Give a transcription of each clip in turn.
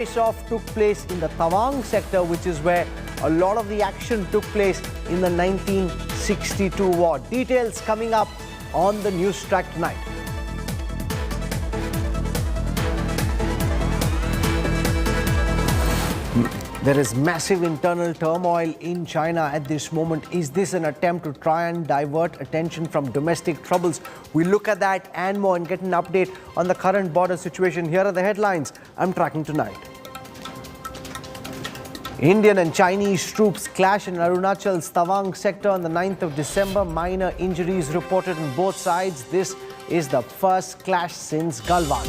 Faceoff took place in the Tawang sector, which is where a lot of the action took place in the 1962 war. Details coming up on the Newstrack tonight. There is massive internal turmoil in China at this moment. Is this an attempt to try and divert attention from domestic troubles? We look at that and more and get an update on the current border situation. Here are the headlines I'm tracking tonight. Indian and Chinese troops clash in Arunachal's Tawang sector on the 9th of December. Minor injuries reported on both sides. This is the first clash since Kanwal.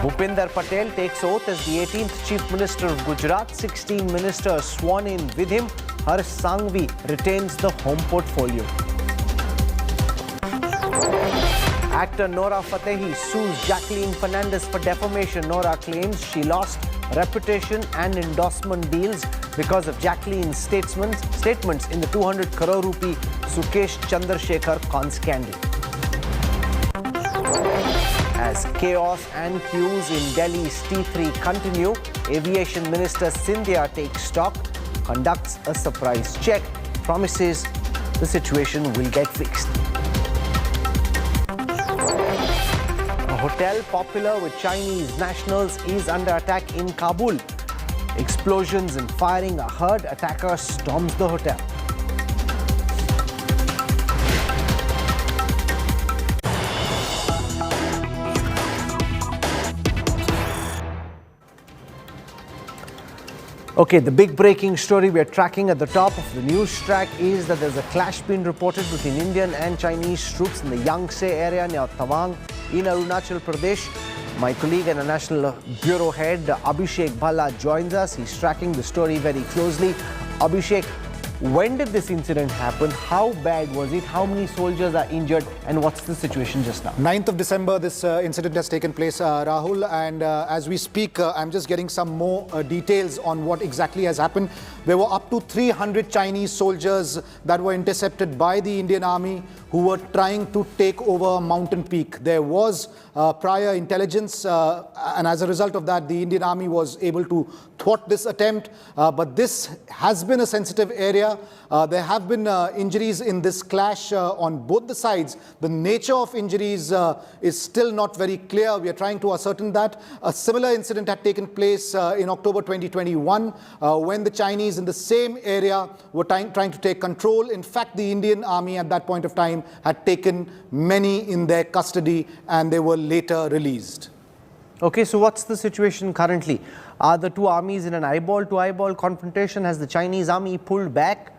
Bhupinder Patel takes oath as the 18th Chief Minister of Gujarat. 16 ministers sworn in with him. Harsh Sanghvi retains the home portfolio. Actor Nora Fatehi sues Jacqueline Fernandez for defamation. Nora claims she lost reputation and endorsement deals because of Jacqueline's statements in the 200 crore rupee Sukesh Chandrasekhar con scandal. As chaos and queues in Delhi's T3 continue, Aviation Minister Scindia takes stock, conducts a surprise check, promises the situation will get fixed. A hotel popular with Chinese nationals is under attack in Kabul. Explosions and firing are heard. Attacker storms the hotel. Okay, the big breaking story we are tracking at the top of the news track is that there's a clash being reported between Indian and Chinese troops in the Yangtze area near Tawang in Arunachal Pradesh. My colleague and a National Bureau head, Abhishek Bhalla, joins us. He's tracking the story very closely. Abhishek, when did this incident happen? How bad was it? How many soldiers are injured? And what's the situation just now? 9th of December, this incident has taken place, Rahul. And as we speak, I'm just getting some more details on what exactly has happened. There were up to 300 Chinese soldiers that were intercepted by the Indian Army who were trying to take over a mountain peak. There was prior intelligence, and as a result of that, the Indian Army was able to thwart this attempt. But this has been a sensitive area. There have been injuries in this clash on both the sides. The nature of injuries is still not very clear. We are trying to ascertain that. A similar incident had taken place in October 2021 when the Chinese in the same area were trying to take control. In fact, the Indian Army at that point of time had taken many in their custody and they were later released. Okay, so what's the situation currently? Are the two armies in an eyeball-to-eyeball confrontation? Has the Chinese army pulled back?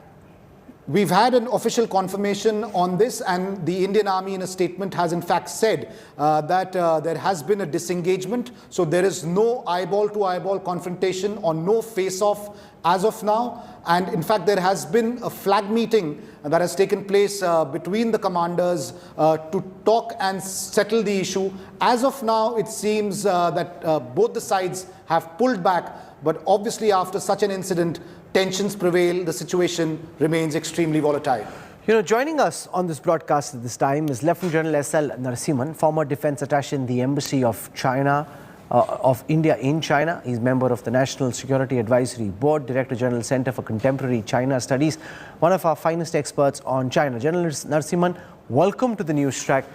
We've had an official confirmation on this, and the Indian Army in a statement has in fact said that there has been a disengagement. So there is no eyeball-to-eyeball confrontation or no face-off as of now. And in fact, there has been a flag meeting that has taken place between the commanders to talk and settle the issue. As of now, it seems that both the sides have pulled back. But obviously, after such an incident, tensions prevail. The situation remains extremely volatile. You know, joining us on this broadcast at this time is Lieutenant General S.L. Narasimhan, former defense attaché in the Embassy of China, of India in China. He's member of the National Security Advisory Board, Director General Center for Contemporary China Studies, one of our finest experts on China. General Narasimhan, welcome to the Newstrack.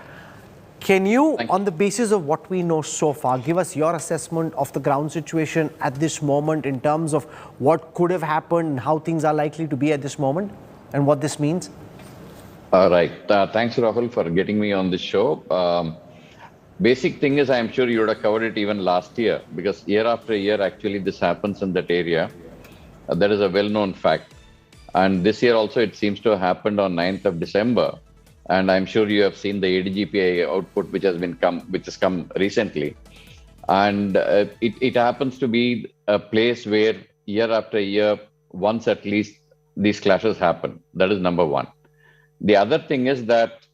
Can you, on the basis of what we know so far, give us your assessment of the ground situation at this moment in terms of what could have happened and how things are likely to be at this moment and what this means? All right. Thanks, Rahul, for getting me on this show. Basic thing is, I'm sure you would have covered it even last year, because year after year, actually, this happens in that area. That is a well-known fact. And this year also, it seems to have happened on 9th of December. And I'm sure you have seen the ADGPI output, which has come recently. And it happens to be a place where year after year, once at least, these clashes happen. That is number one. The other thing is that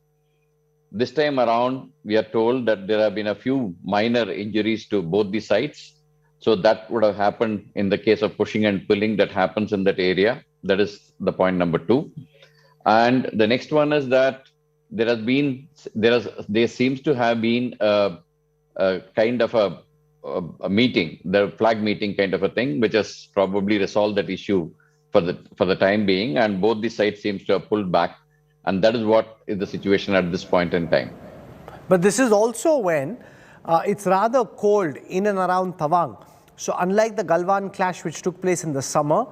this time around, we are told that there have been a few minor injuries to both the sides. So that would have happened in the case of pushing and pulling that happens in that area. That is the point number two. And the next one is that there seems to have been a kind of a meeting, the flag meeting kind of a thing, which has probably resolved that issue for the time being, and both the sides seems to have pulled back, and that is what is the situation at this point in time. But this is also when it's rather cold in and around Tawang. So unlike the Galwan clash which took place in the summer,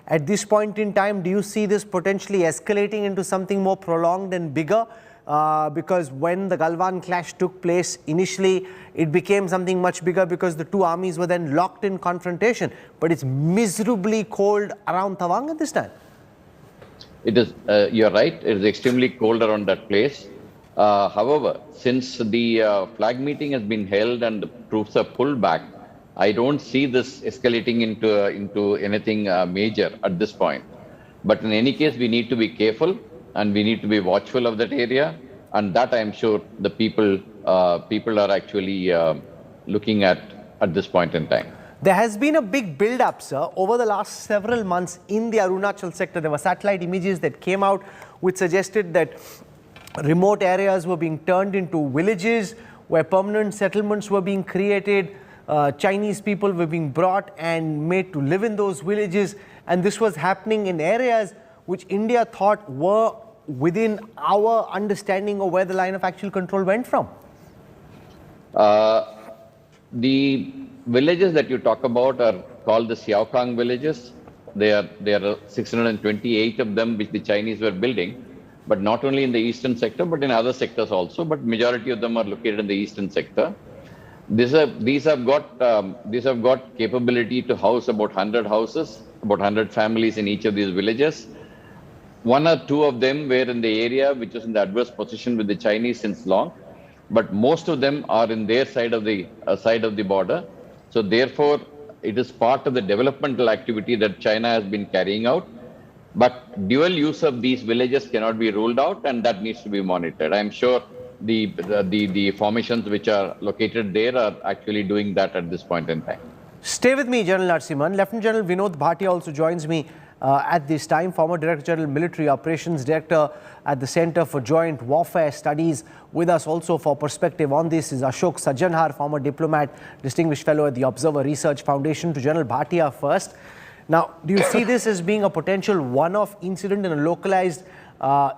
at this point in time, do you see this potentially escalating into something more prolonged and bigger? Because when the Galwan clash took place, initially it became something much bigger because the two armies were then locked in confrontation. But it's miserably cold around Tawang at this time. It is, you're right, it is extremely cold around that place. However, since the flag meeting has been held and the troops are pulled back, I don't see this escalating into anything major at this point. But in any case, we need to be careful and we need to be watchful of that area. And that I am sure the people are actually looking at this point in time. There has been a big build-up, sir, over the last several months in the Arunachal sector. There were satellite images that came out which suggested that remote areas were being turned into villages where permanent settlements were being created. Chinese people were being brought and made to live in those villages, and this was happening in areas which India thought were within our understanding of where the line of actual control went from. The villages that you talk about are called the Xiaokang villages. There are 628 of them which the Chinese were building, but not only in the eastern sector but in other sectors also, but majority of them are located in the eastern sector. These have got capability to house about 100 houses, about 100 families in each of these villages. One or two of them were in the area which was in the adverse position with the Chinese since long, but most of them are in their side of the border. So therefore, it is part of the developmental activity that China has been carrying out. But dual use of these villages cannot be ruled out, and that needs to be monitored. I am sure the formations which are located there are actually doing that at this point in time. Stay with me, General Narasimhan. Lieutenant General Vinod Bhatia also joins me at this time, former Director General Military Operations, Director at the Center for Joint Warfare Studies. With us also for perspective on this is Ashok Sajjanhar, former diplomat, Distinguished Fellow at the Observer Research Foundation. To General Bhatia first. Now, do you see this as being a potential one-off incident in a localized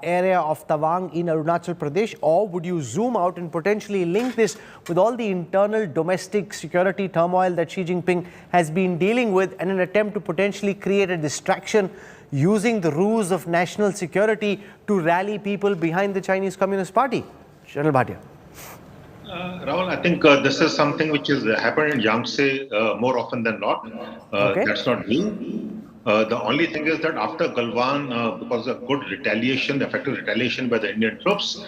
area of Tawang in Arunachal Pradesh, or would you zoom out and potentially link this with all the internal domestic security turmoil that Xi Jinping has been dealing with in an attempt to potentially create a distraction using the ruse of national security to rally people behind the Chinese Communist Party? General Bhatia. Rahul, I think this is something which has happened in Yangtze more often than not. Okay. That's not new. The only thing is that after Galwan, because of good retaliation, effective retaliation by the Indian troops,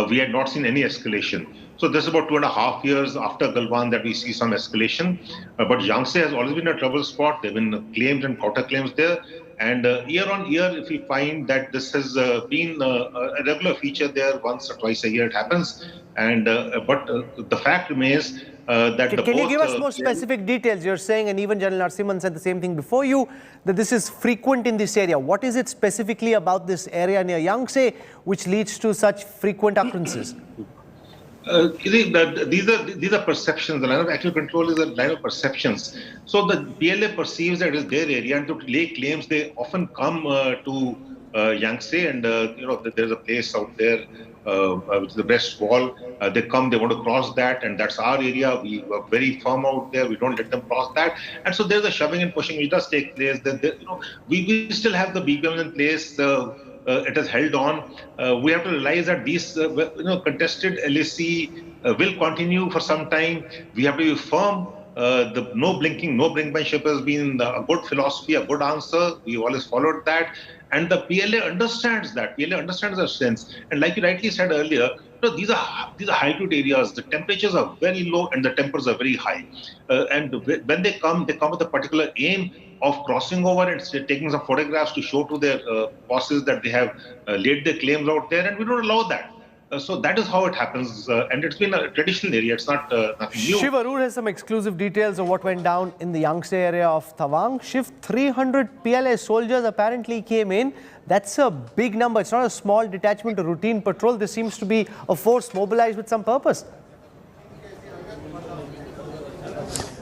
we had not seen any escalation. So this is about 2.5 years after Galwan that we see some escalation. But Yangtze has always been a trouble spot. There have been claims and counterclaims there. And year on year, if we find that this has been a regular feature there, once or twice a year it happens. And but the fact remains that Can you give us more specific details? You're saying, and even General Narasimhan said the same thing before you, that this is frequent in this area. What is it specifically about this area near Yangtze which leads to such frequent occurrences? These are perceptions. The line of actual control is a line of perceptions. So the PLA perceives that it is their area, and to lay claims, they often come to Yangtze, and there's a place out there which is the West Wall. They come, they want to cross that, and that's our area. We are very firm out there. We don't let them cross that, and so there's a shoving and pushing which does take place. We still have the BBMs in place. It has held on. We have to realize that these contested LAC will continue for some time. We have to be firm. The no blinking, no brinkmanship has been a good philosophy, a good answer. We always followed that. And the PLA understands that. PLA understands the strengths. And like you rightly said earlier, these are high altitude areas. The temperatures are very low and the temperatures are very high. And when they come with a particular aim of crossing over and taking some photographs to show to their bosses that they have laid their claims out there. And we don't allow that. So that is how it happens, and it's been a traditional area. It's not nothing new. Shiv Arun has some exclusive details of what went down in the Yangtze area of Tawang. Shiv, 300 PLA soldiers apparently came in. That's a big number. It's not a small detachment or routine patrol. This seems to be a force mobilized with some purpose.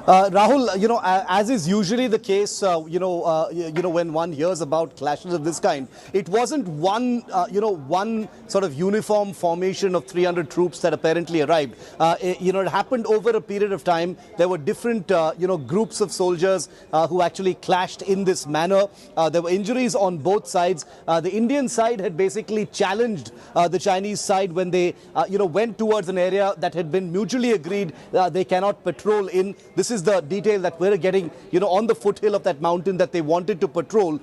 Rahul, as is usually the case, when one hears about clashes of this kind, it wasn't one sort of uniform formation of 300 troops that apparently arrived. It happened over a period of time. There were different, groups of soldiers who actually clashed in this manner. There were injuries on both sides. The Indian side had basically challenged the Chinese side when they, went towards an area that had been mutually agreed they cannot patrol in. This is the detail that we're getting, on the foothill of that mountain that they wanted to patrol.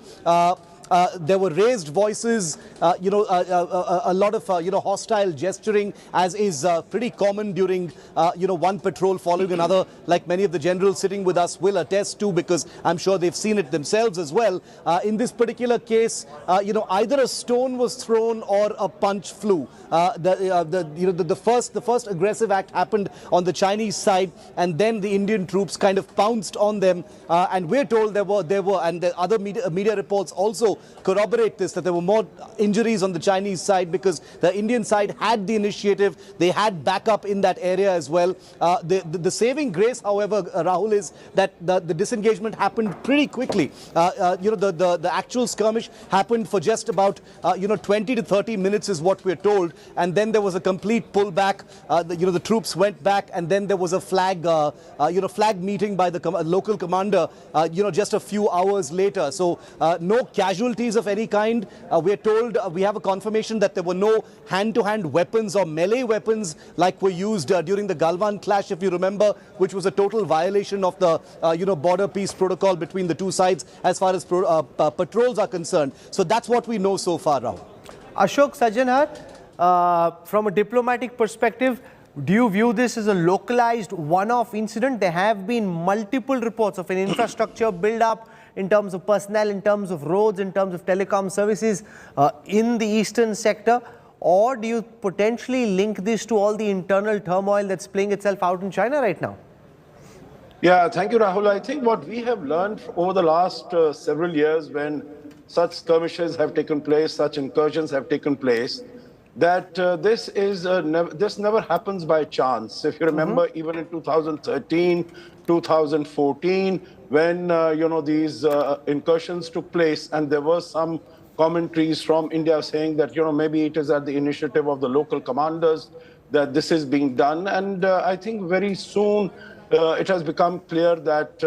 There were raised voices, a lot of, hostile gesturing, as is pretty common during, one patrol following another, like many of the generals sitting with us will attest to, because I'm sure they've seen it themselves as well. In this particular case, either a stone was thrown or a punch flew. The first aggressive act happened on the Chinese side, and then the Indian troops kind of pounced on them. And we're told there were, and the other media reports also corroborate this, that there were more injuries on the Chinese side because the Indian side had the initiative. They had backup in that area as well. The saving grace, however, Rahul, is that the disengagement happened pretty quickly. The actual skirmish happened for just about 20 to 30 minutes is what we're told, and then there was a complete pullback. The troops went back, and then there was a flag meeting by the local commander just a few hours later. So no casualties of any kind. We're told, we have a confirmation that there were no hand-to-hand weapons or melee weapons like were used during the Galwan clash, if you remember, which was a total violation of the border peace protocol between the two sides as far as patrols are concerned. So that's what we know so far, Rahul. Ashok Sajanhar, from a diplomatic perspective, do you view this as a localized one-off incident? There have been multiple reports of an infrastructure build-up in terms of personnel, in terms of roads, in terms of telecom services in the eastern sector. Or do you potentially link this to all the internal turmoil that's playing itself out in China right now? Yeah, thank you, Rahul. I think what we have learned over the last several years, when such skirmishes have taken place, such incursions have taken place, that this never happens by chance. If you remember, even in 2013, 2014, when these incursions took place, and there were some commentaries from India saying that maybe it is at the initiative of the local commanders that this is being done, and I think very soon it has become clear that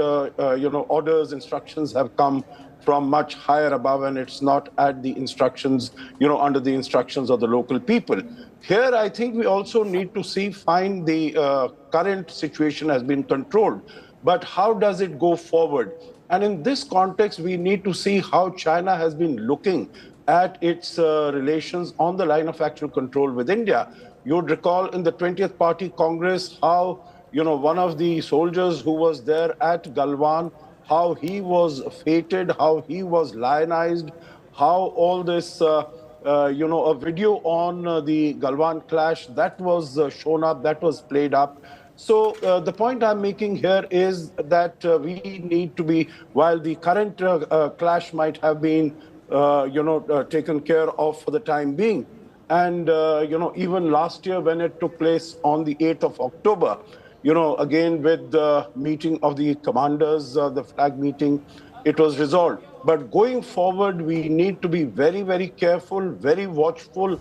orders, instructions have come from much higher above, and it's not at the instructions, under the instructions of the local people. Here, I think we also need to find the current situation has been controlled, but how does it go forward? And in this context, we need to see how China has been looking at its relations on the line of actual control with India. You would recall in the 20th Party Congress how, one of the soldiers who was there at Galwan, how he was fated, how he was lionized, how all this, a video on the Galwan clash, that was shown up, that was played up. So the point I'm making here is that we need to be, while the current clash might have been, taken care of for the time being, and, even last year when it took place on the 8th of October, again with the meeting of the commanders, the flag meeting, it was resolved. But going forward, we need to be very, very careful, very watchful,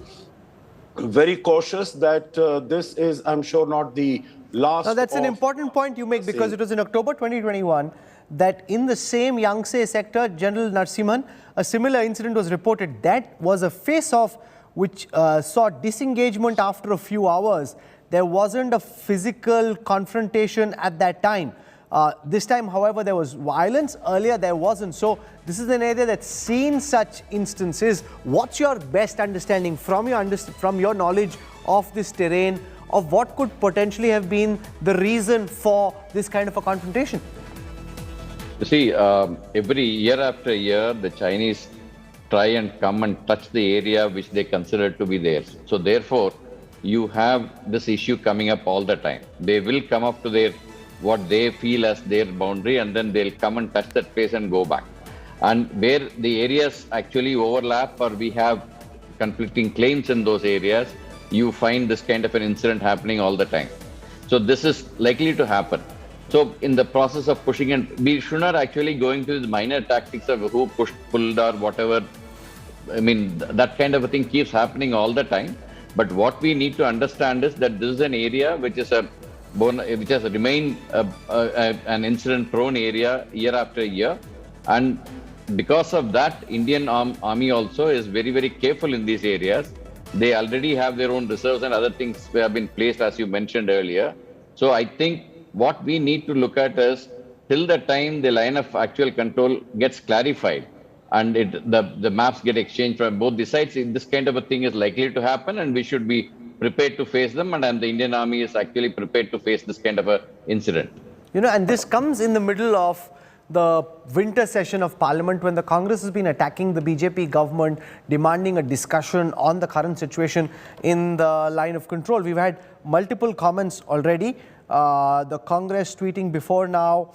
very cautious that this is, I'm sure, not the last. Now, that's an important point you make, because it was in October 2021 that in the same Yangtze sector, General Narasimhan, a similar incident was reported. That was a face-off which saw disengagement after a few hours. There wasn't a physical confrontation at that time. This time, however, there was violence. Earlier, there wasn't. So this is an area that's seen such instances. What's your best understanding from your knowledge of this terrain, of what could potentially have been the reason for this kind of a confrontation? You see, every year after year, the Chinese try and come and touch the area which they consider to be theirs. So therefore, you have this issue coming up all the time. They will come up to their what they feel as their boundary, and then they'll come and touch that place and go back. And where the areas actually overlap or we have conflicting claims in those areas, you find this kind of an incident happening all the time. So this is likely to happen. So in the process of pushing, and we should not actually go into the minor tactics of who pushed, pulled or whatever. I mean, that kind of a thing keeps happening all the time. But what we need to understand is that this is an area which is which has remained an incident-prone area year after year, and because of that, Indian Army also is very, very careful in these areas. They already have their own reserves and other things have been placed, as you mentioned earlier. So I think what we need to look at is till the time the line of actual control gets clarified and the maps get exchanged from both the sides, this kind of a thing is likely to happen, and we should be prepared to face them, and the Indian Army is actually prepared to face this kind of a incident. You know, and this comes in the middle of the winter session of Parliament, when the Congress has been attacking the BJP government, demanding a discussion on the current situation in the line of control. We've had multiple comments already. The Congress tweeting before now,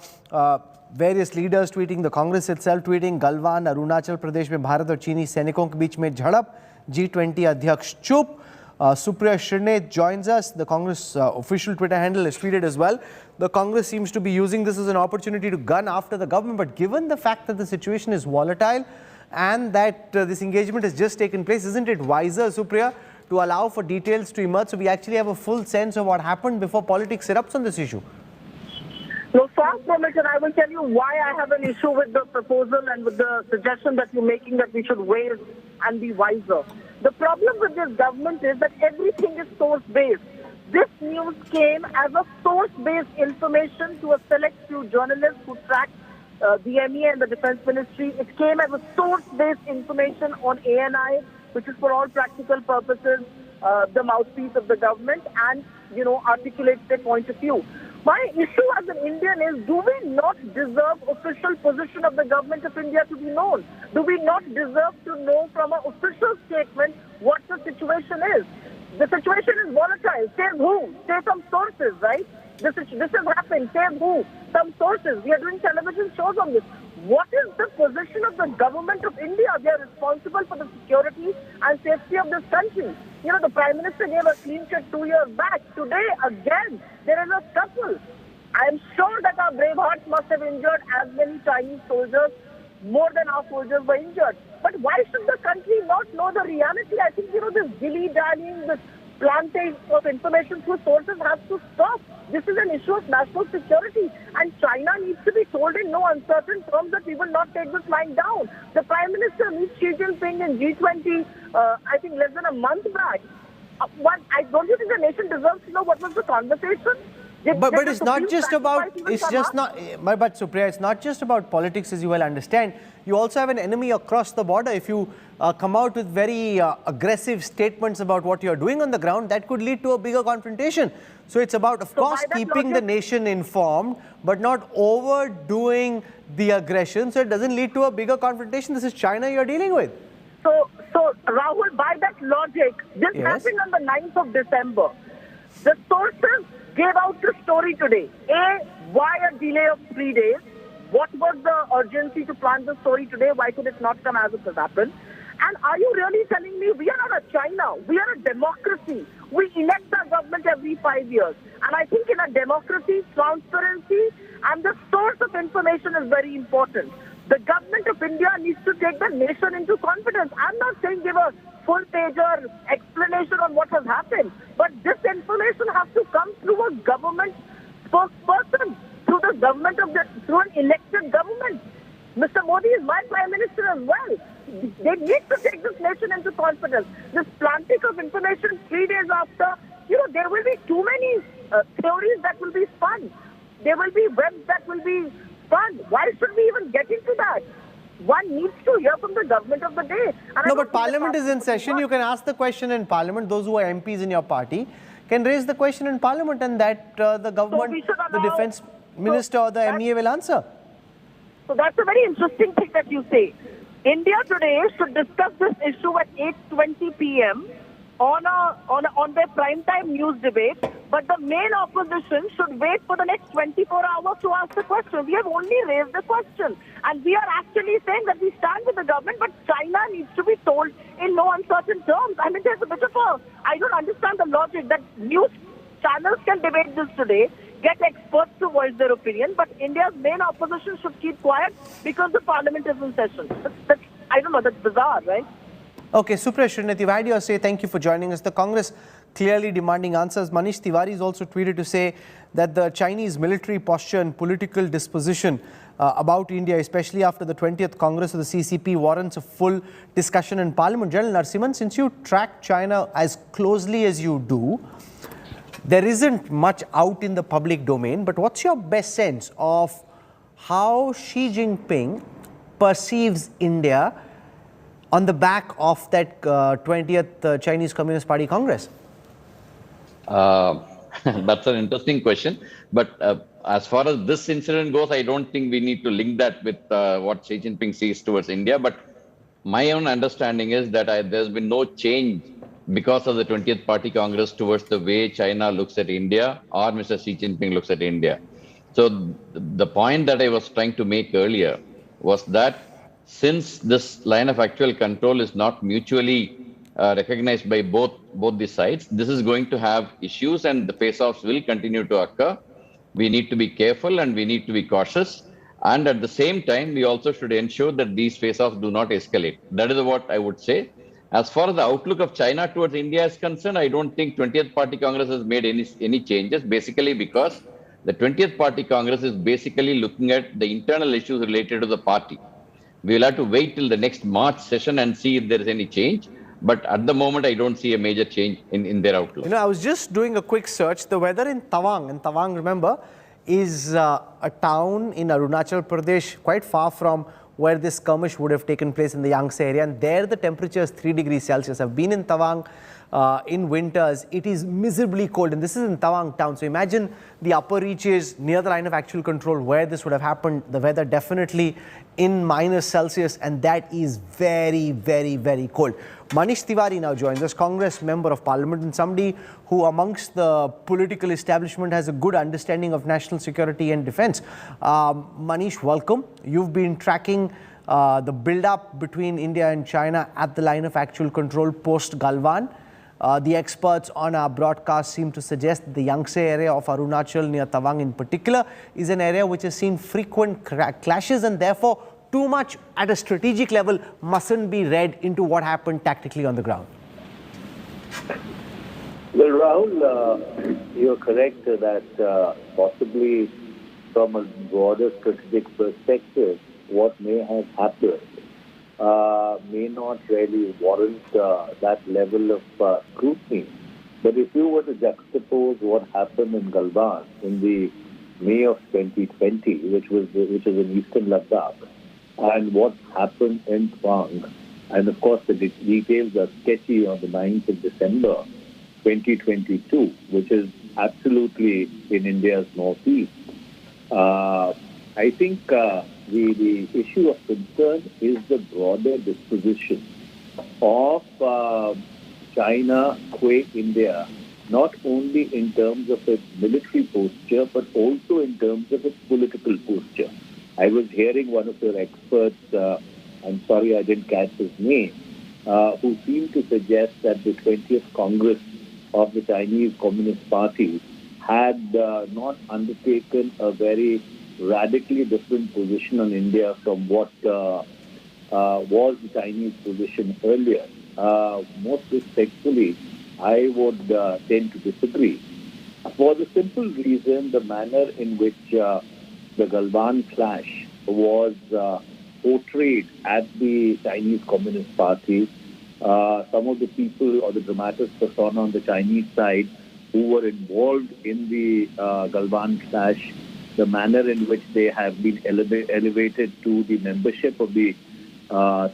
various leaders tweeting, the Congress itself tweeting, Galwan, Arunachal Pradesh में भारत और चीनी सैनिकों के बीच में झड़प, G20 अध्यक्ष चुप. Supriya Shirne joins us. The Congress official Twitter handle is tweeted as well. The Congress seems to be using this as an opportunity to gun after the government. But given the fact that the situation is volatile and that this engagement has just taken place, isn't it wiser, Supriya, to allow for details to emerge so we actually have a full sense of what happened before politics erupts on this issue? No, first, Permission, I will tell you why I have an issue with the proposal and with the suggestion that you're making that we should wait and be wiser. The problem with this government is that everything is source-based. This news came as a source-based information to a select few journalists who tracked the MEA and the Defense Ministry. It came as a source-based information on ANI, which is for all practical purposes the mouthpiece of the government, and, you know, articulates their point of view. My issue as an Indian is, do we not deserve official position of the government of India to be known? Do we not deserve to know from an official statement what the situation is? The situation is volatile. Say who? Say some sources, right? This has happened. Say who? Some sources. We are doing television shows on this. What is the position of the government of India? They are responsible for the security and safety of this country. You know, the Prime Minister gave a clean check 2 years back. Today, again, there is a scuffle. I am sure that our brave hearts must have injured as many Chinese soldiers, more than our soldiers were injured. But why should the country not know the reality? I think, you know, this dilly-dallying, this planting of information through sources has to stop. This is an issue of national security, and China needs to be told in no uncertain terms that we will not take this line down. The Prime Minister meets Xi Jinping in G20, I think less than a month back. Don't you think the nation deserves to know what was the conversation? But it's not just about, but Supriya, it's not just about politics, as you well understand. You also have an enemy across the border. If you come out with very aggressive statements about what you're doing on the ground, that could lead to a bigger confrontation. So it's about, of course, keeping the nation informed, but not overdoing the aggression, so it doesn't lead to a bigger confrontation. This is China you're dealing with. So Rahul, by that logic, this happened on the 9th of December. The sources gave out the story today. Why a delay of 3 days? What was the urgency to plant the story today? Why could it not come as it has happened? And are you really telling me we are not a China? We are a democracy. We elect our government every 5 years. And I think in a democracy, transparency and the source of information is very important. The government of India needs to take the nation into confidence. I'm not saying give a full-pager explanation on what has happened, but this information has to come through a government spokesperson, through the government through an elected government. Mr. Modi is my Prime Minister as well. They need to take this nation into confidence. This planting of information 3 days after, you know, there will be too many theories that will be spun. There will be webs that will be spun. Why should we even get into that? One needs to hear from the government of the day. And no, but Parliament is in session. You can ask the question in Parliament. Those who are MPs in your party can raise the question in Parliament, and that the government, the Defence Minister or the MEA will answer. So that's a very interesting thing that you say. India today should discuss this issue at 8:20 p.m. on their primetime news debate, but the main opposition should wait for the next 24 hours to ask the question. We have only raised the question, and we are actually saying that we stand with the government, but China needs to be told in no uncertain terms. I mean, there's a bit of I don't understand the logic that news channels can debate this today, get experts to voice their opinion, but India's main opposition should keep quiet because the parliament is in session. I don't know, that's bizarre, right? Okay, Supresh, Srinath, you've had your say. Thank you for joining us. The Congress clearly demanding answers. Manish Tiwari has also tweeted to say that the Chinese military posture and political disposition about India, especially after the 20th Congress of the CCP, warrants a full discussion in Parliament. General Narasimhan, since you track China as closely as you do, there isn't much out in the public domain, but what's your best sense of how Xi Jinping perceives India on the back of that 20th Chinese Communist Party Congress? That's an interesting question. But as far as this incident goes, I don't think we need to link that with what Xi Jinping sees towards India. But my own understanding is that there's been no change because of the 20th Party Congress towards the way China looks at India or Mr. Xi Jinping looks at India. So the point that I was trying to make earlier was that since this line of actual control is not mutually recognized by both the sides, this is going to have issues and the face-offs will continue to occur. We need to be careful and we need to be cautious. And at the same time, we also should ensure that these face-offs do not escalate. That is what I would say. As far as the outlook of China towards India is concerned, I don't think 20th Party Congress has made any changes, basically because the 20th Party Congress is basically looking at the internal issues related to the party. We will have to wait till the next March session and see if there is any change. But at the moment, I don't see a major change in their outlook. You know, I was just doing a quick search. The weather in Tawang, and Tawang, remember, is a town in Arunachal Pradesh, quite far from where this skirmish would have taken place in the Yangtze area. And there the temperature is 3 degrees Celsius. I've been in Tawang in winters. It is miserably cold. And this is in Tawang town. So imagine the upper reaches near the line of actual control where this would have happened. The weather definitely in -Celsius. And that is very, very, very cold. Manish Tiwari now joins us, Congress Member of Parliament and somebody who amongst the political establishment has a good understanding of national security and defense. Manish, welcome. You've been tracking the build-up between India and China at the line of actual control post-Galwan. The experts on our broadcast seem to suggest that the Yangtze area of Arunachal near Tawang in particular is an area which has seen frequent clashes and therefore too much at a strategic level mustn't be read into what happened tactically on the ground. Well, Rahul, you're correct that possibly from a broader strategic perspective, what may have happened may not really warrant that level of scrutiny. But if you were to juxtapose what happened in Galwan in the May of 2020, which is in eastern Ladakh, and what happened in Tawang, and of course the details are sketchy on the 9th of December 2022, which is absolutely in India's northeast. I think the issue of concern is the broader disposition of China, India, not only in terms of its military posture, but also in terms of its political posture. I was hearing one of your experts, I'm sorry I didn't catch his name, who seemed to suggest that the 20th Congress of the Chinese Communist Party had not undertaken a very radically different position on India from what was the Chinese position earlier. Most respectfully, I would tend to disagree. For the simple reason, the manner in which the Galwan clash was portrayed at the Chinese Communist Party. Some of the people or the dramatis persona on the Chinese side who were involved in the Galwan clash, the manner in which they have been elevated to the membership of the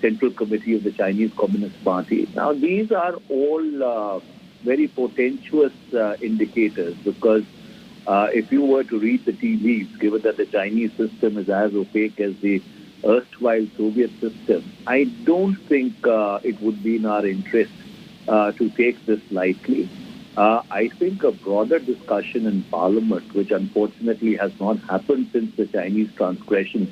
Central Committee of the Chinese Communist Party. Now, these are all very portentous indicators because if you were to read the tea leaves, given that the Chinese system is as opaque as the erstwhile Soviet system, I don't think it would be in our interest to take this lightly. I think a broader discussion in Parliament, which unfortunately has not happened since the Chinese transgressions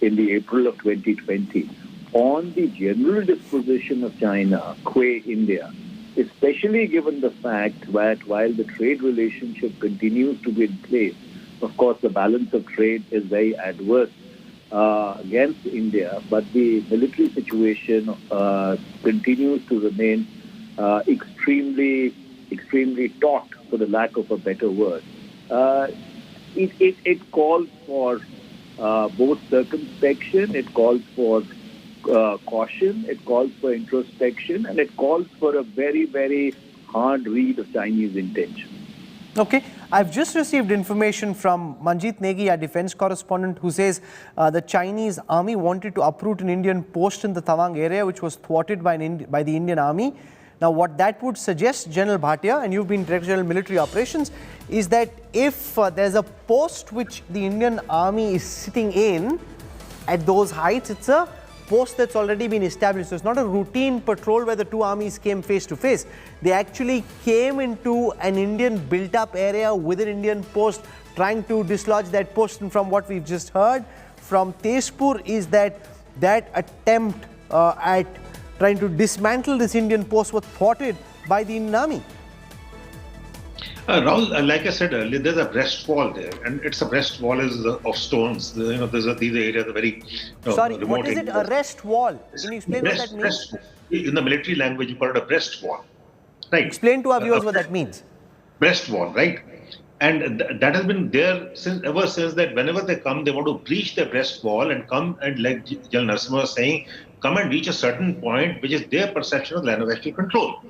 in the April of 2020, on the general disposition of China, qua India, especially given the fact that while the trade relationship continues to be in place, of course, the balance of trade is very adverse against India, but the military situation continues to remain extremely taut, for the lack of a better word. It calls for both circumspection, it calls for caution, it calls for introspection, and it calls for a very, very hard read of Chinese intention. Okay, I've just received information from Manjeet Negi, our defense correspondent, who says the Chinese army wanted to uproot an Indian post in the Tawang area, which was thwarted by the Indian army. Now, what that would suggest, General Bhatia, and you've been Director General Military Operations, is that if there's a post which the Indian army is sitting in at those heights, it's a post that's already been established. So it's not a routine patrol where the two armies came face to face. They actually came into an Indian built-up area with an Indian post, trying to dislodge that post. And from what we've just heard from Tezpur is that attempt at trying to dismantle this Indian post was thwarted by the Indian army. Rahul, like I said earlier, there's a breast wall there, and it's a breast wall of stones. These areas are very Sorry, remote. what is it? A rest wall? Can you explain what that means? In the military language, you call it a breast wall. Right. Explain to our viewers what that means. Breast wall, right? And that has been there ever since that whenever they come, they want to breach the breast wall and come and, like General Narasimha was saying, come and reach a certain point, which is their perception of line of actual control.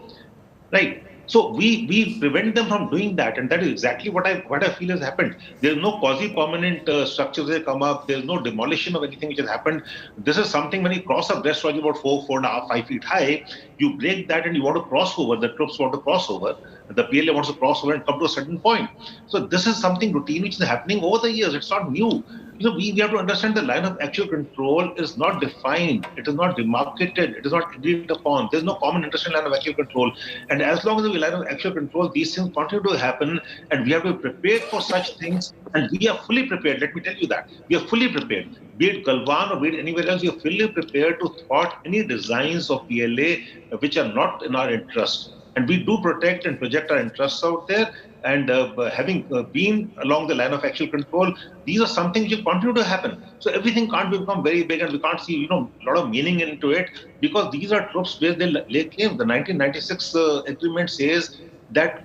Right. So we prevent them from doing that, and that is exactly what I feel has happened. There is no quasi-permanent structures that come up. There is no demolition of anything which has happened. This is something when you cross a breast wall about 4.5, 5 feet high, you break that and you want to cross over. The troops want to cross over. The PLA wants to cross over and come to a certain point. So this is something routine which is happening over the years. It's not new. We have to understand the line of actual control is not defined. It is not demarcated. It is not agreed upon. There's no common understanding line of actual control. And as long as we line of actual control, these things continue to happen, and we have to be prepared for such things. And we are fully prepared. Let me tell you that. We are fully prepared. Be it Galwan or be it anywhere else, we are fully prepared to thwart any designs of PLA which are not in our interest. And we do protect and project our interests out there. And having been along the line of actual control, these are something which will continue to happen. So everything can't become very big, and we can't see, a lot of meaning into it, because these are troops where they lay claim. The 1996 agreement says that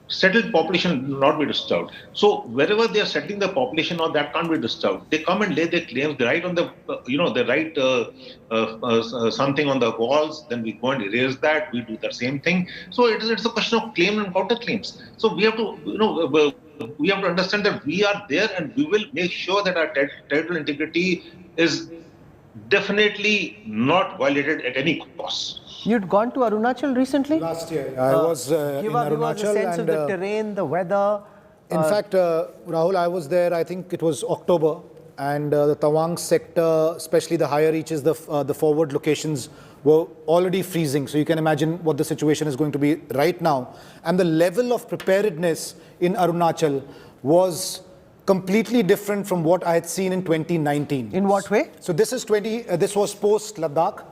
settled population will not be disturbed. So wherever they are settling the population, that can't be disturbed. They come and lay their claims. They write on the, they write something on the walls. Then we go and erase that. We do the same thing. So it's a question of claim and counterclaims. So we have to, we have to understand that we are there, and we will make sure that our territorial integrity is definitely not violated at any cost. You'd gone to Arunachal recently? Last year, I was in Give us a sense of the terrain, the weather. In fact, Rahul, I was there, I think it was October, and the Tawang sector, especially the higher reaches, the forward locations were already freezing. So you can imagine what the situation is going to be right now. And the level of preparedness in Arunachal was completely different from what I had seen in 2019. In what way? So this was post Ladakh.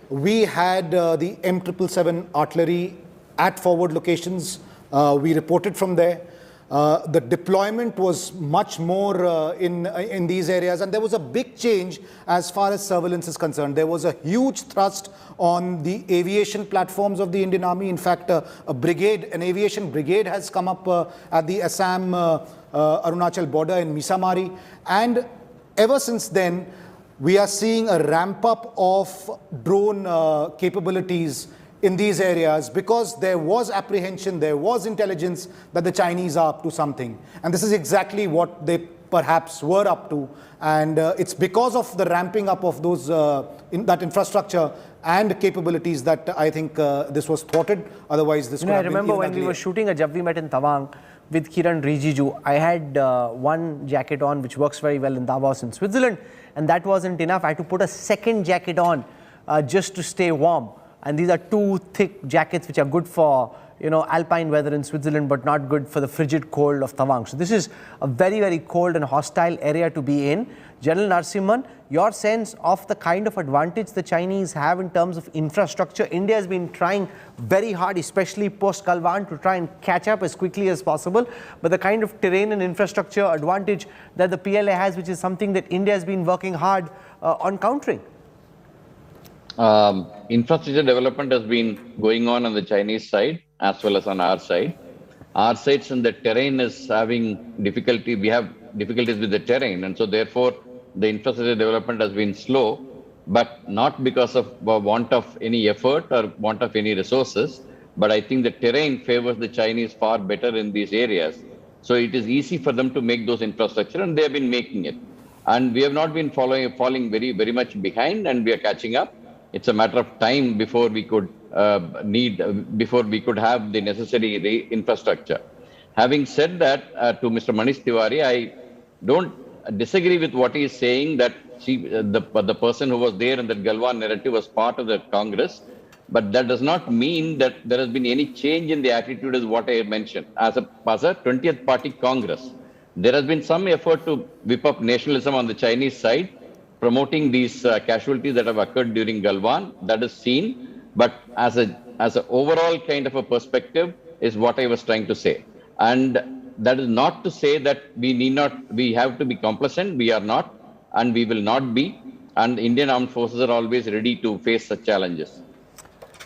We had the M777 artillery at forward locations. We reported from there. The deployment was much more in these areas, and there was a big change as far as surveillance is concerned. There was a huge thrust on the aviation platforms of the Indian Army. In fact, an aviation brigade has come up at the Assam Arunachal border in Misamari, and ever since then, we are seeing a ramp up of drone capabilities in these areas, because there was apprehension, there was intelligence that the Chinese are up to something. And this is exactly what they perhaps were up to. And it's because of the ramping up of those that infrastructure and capabilities that I think this was thwarted. Otherwise, this could have been. I remember when we were shooting a Jab We Met in Tawang with Kiran Rijiju, I had one jacket on which works very well in Davos in Switzerland, and that wasn't enough. I had to put a second jacket on just to stay warm. and these are two thick jackets which are good for alpine weather in Switzerland, but not good for the frigid cold of Tawang. So this is a very, very cold and hostile area to be in. General Narasimhan, your sense of the kind of advantage the Chinese have in terms of infrastructure. India has been trying very hard, especially post Galwan, to try and catch up as quickly as possible. But the kind of terrain and infrastructure advantage that the PLA has, which is something that India has been working hard on countering. Infrastructure development has been going on the Chinese side as well as on our side. Our sides and the terrain is having difficulty. We have difficulties with the terrain, and so therefore the infrastructure development has been slow, but not because of want of any effort or want of any resources. But I think the terrain favors the Chinese far better in these areas. So it is easy for them to make those infrastructure, and they have been making it. And we have not been falling very, very much behind, and we are catching up. It's a matter of time before we could before we could have the necessary infrastructure. Having said that, to Mr. Manish Tiwari, I don't disagree with what he is saying, that the person who was there in that Galwan narrative was part of the Congress, but that does not mean that there has been any change in the attitude as what I mentioned. As a 20th Party Congress, there has been some effort to whip up nationalism on the Chinese side, promoting these casualties that have occurred during Galwan. That is seen, but as an overall kind of a perspective is what I was trying to say. And that is not to say that we have to be complacent. We are not, and we will not be. And the Indian Armed Forces are always ready to face such challenges.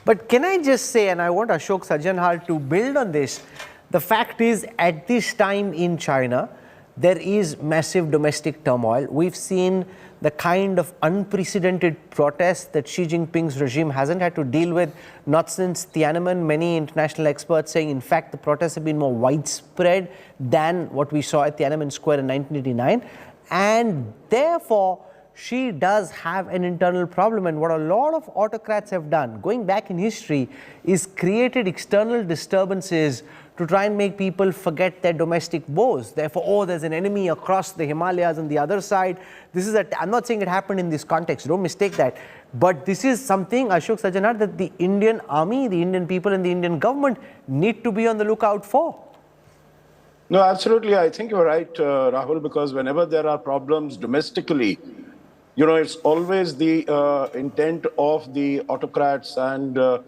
But can I just say, and I want Ashok Sajjanhal to build on this, the fact is at this time in China, there is massive domestic turmoil. We've seen the kind of unprecedented protests that Xi Jinping's regime hasn't had to deal with, not since Tiananmen. Many international experts saying, in fact, the protests have been more widespread than what we saw at Tiananmen Square in 1989. And therefore, she does have an internal problem. And what a lot of autocrats have done, going back in history, is created external disturbances to try and make people forget their domestic woes. Therefore, oh, there's an enemy across the Himalayas on the other side. This is I'm not saying it happened in this context, don't mistake that. But this is something, Ashok Sajjanhal, that the Indian army, the Indian people and the Indian government need to be on the lookout for. No, absolutely. I think you're right, Rahul, because whenever there are problems domestically, it's always the intent of the autocrats and the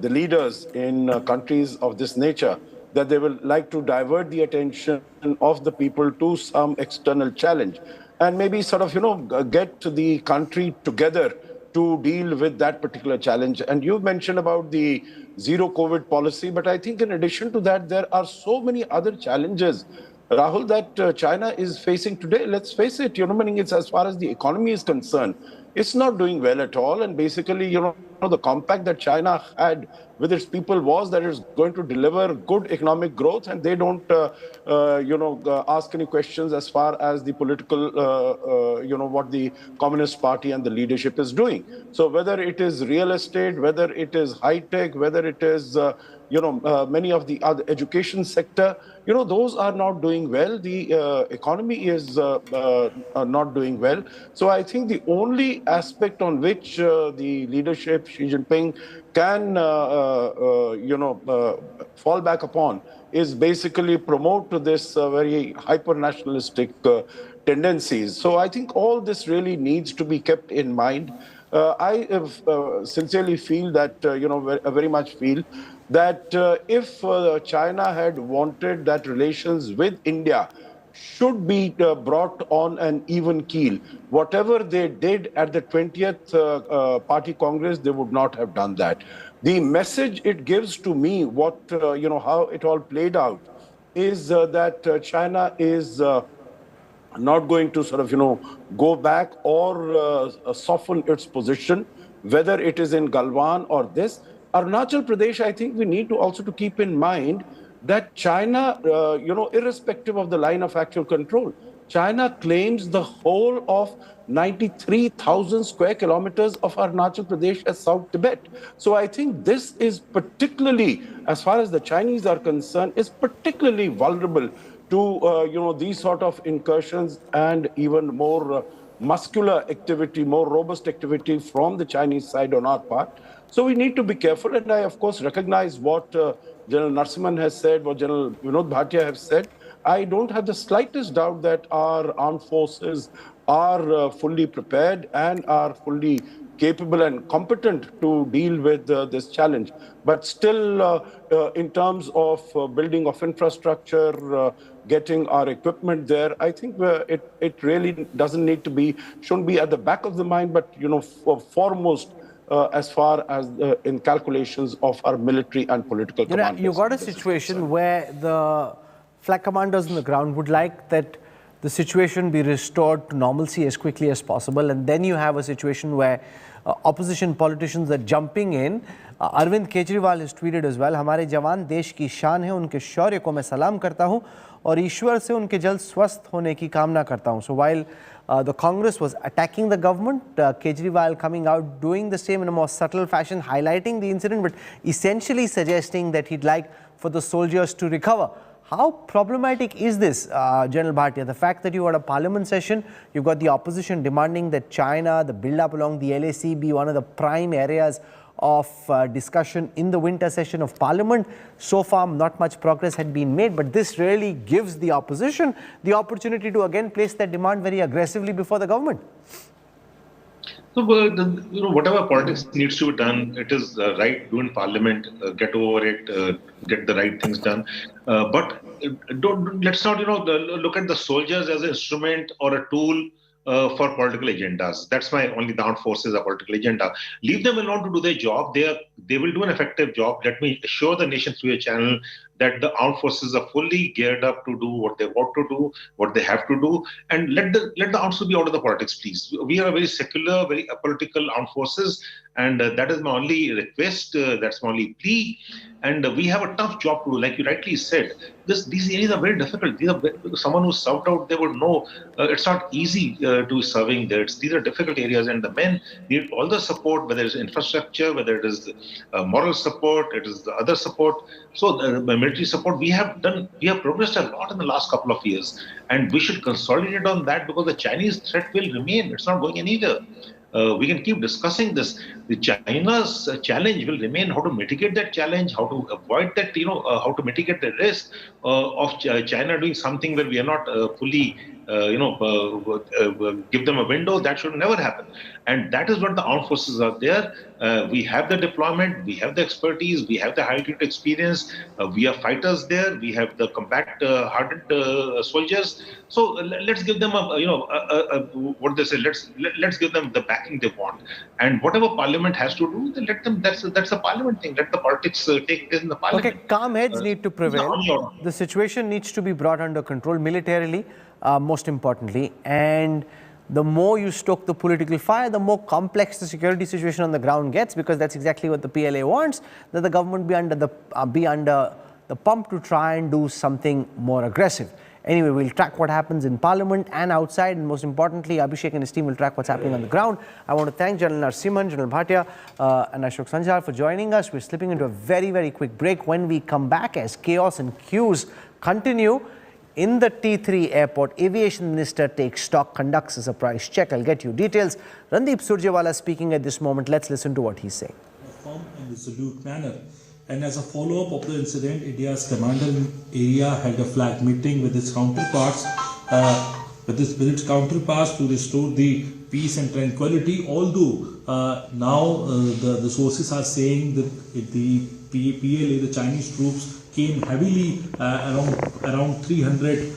leaders in countries of this nature, that they will like to divert the attention of the people to some external challenge and maybe sort of, get the country together to deal with that particular challenge. And you mentioned about the zero COVID policy, but I think in addition to that, there are so many other challenges, Rahul, that China is facing today. Let's face it, meaning it's as far as the economy is concerned, it's not doing well at all. And basically, the compact that China had with its people was that it's going to deliver good economic growth, and they don't, ask any questions as far as the political, what the Communist Party and the leadership is doing. So whether it is real estate, whether it is high tech, whether it is, many of the other education sector, those are not doing well. The economy is not doing well. So I think the only aspect on which the leadership, Xi Jinping, can, fall back upon is basically promote this very hyper-nationalistic tendencies. So I think all this really needs to be kept in mind. I sincerely feel that, very much feel that if China had wanted that relations with India should be brought on an even keel, whatever they did at the 20th Party Congress, they would not have done that. The message it gives to me, what, how it all played out, is that China is not going to sort of, go back or soften its position, whether it is in Galwan or this. Arunachal Pradesh, I think we need to also to keep in mind that China, irrespective of the line of actual control, China claims the whole of 93,000 square kilometers of Arunachal Pradesh as South Tibet. So I think this is particularly, as far as the Chinese are concerned, is particularly vulnerable to, these sort of incursions and even more muscular activity, more robust activity from the Chinese side on our part. So we need to be careful. And I, of course, recognize what General Narasimhan has said, what General Vinod Bhatia has said. I don't have the slightest doubt that our armed forces are fully prepared and are fully capable and competent to deal with this challenge. But still, in terms of building of infrastructure, getting our equipment there, I think it really doesn't need to be, shouldn't be at the back of the mind, but foremost as far as in calculations of our military and political commanders. You got a situation where the flag commanders on the ground would like that the situation be restored to normalcy as quickly as possible, and then you have a situation where opposition politicians are jumping in. Arvind Kejriwal has tweeted as well, हमारे जवान देश की शान है, उनके शौर्य को मैं सलाम करता हूं और ईश्वर से उनके जल्द स्वस्थ होने की कामना करता हूं. So while the Congress was attacking the government, Kejriwal coming out doing the same in a more subtle fashion, highlighting the incident, but essentially suggesting that he'd like for the soldiers to recover. How problematic is this, General Bhatia? The fact that you got a parliament session, you've got the opposition demanding that China, the build-up along the LAC be one of the prime areas of discussion in the winter session of parliament. So far, not much progress had been made, but this really gives the opposition the opportunity to again place that demand very aggressively before the government. So, whatever politics needs to be done, it is right, do in parliament, get over it, get the right things done. But let's not, look at the soldiers as an instrument or a tool for political agendas. That's why only the armed forces are political agenda. Leave them alone to do their job. They will do an effective job. Let me assure the nation through your channel that the armed forces are fully geared up to do what they want to do, what they have to do, and let the armed forces be out of the politics, please. We are a very secular, very apolitical armed forces, and that is my only request. That's my only plea. And we have a tough job to do, like you rightly said. These areas are very difficult. Someone who served out there would know it's not easy to serving there. These are difficult areas, and the men need all the support, whether it's infrastructure, whether it is moral support, it is the other support. So the military support, we have progressed a lot in the last couple of years, and we should consolidate on that because the Chinese threat will remain. It's not going anywhere. We can keep discussing this. The China's challenge will remain. How to mitigate that challenge? How to avoid that? How to mitigate the risk of China doing something where we are not fully, give them a window. That should never happen. And that is what the armed forces are there. We have the deployment, we have the expertise, we have the high-altitude experience, we are fighters there, we have the combat hardened soldiers. So let's give them what they say. Let's give them the backing they want. And whatever Parliament has to do, then let them. That's a Parliament thing. Let the politics take place in the Parliament. Okay, calm heads need to prevail. The situation needs to be brought under control militarily, most importantly, and the more you stoke the political fire, the more complex the security situation on the ground gets, because that's exactly what the PLA wants, that the government be under the pump to try and do something more aggressive. Anyway, we'll track what happens in Parliament and outside, and most importantly, Abhishek and his team will track what's happening on the ground. I want to thank General Narasimhan, General Bhatia, and Ashok Sanjal for joining us. We're slipping into a very, very quick break. When we come back, as chaos and queues continue in the T3 airport, Aviation Minister takes stock, conducts a surprise check. I'll get you details. Randeep Surjewala speaking at this moment. Let's listen to what he's saying. Firm and resolute manner. And as a follow-up of the incident, India's commander in area held a flag meeting with its counterparts, to restore the peace and tranquility. Although now the sources are saying that the PLA, the Chinese troops, came heavily around 300.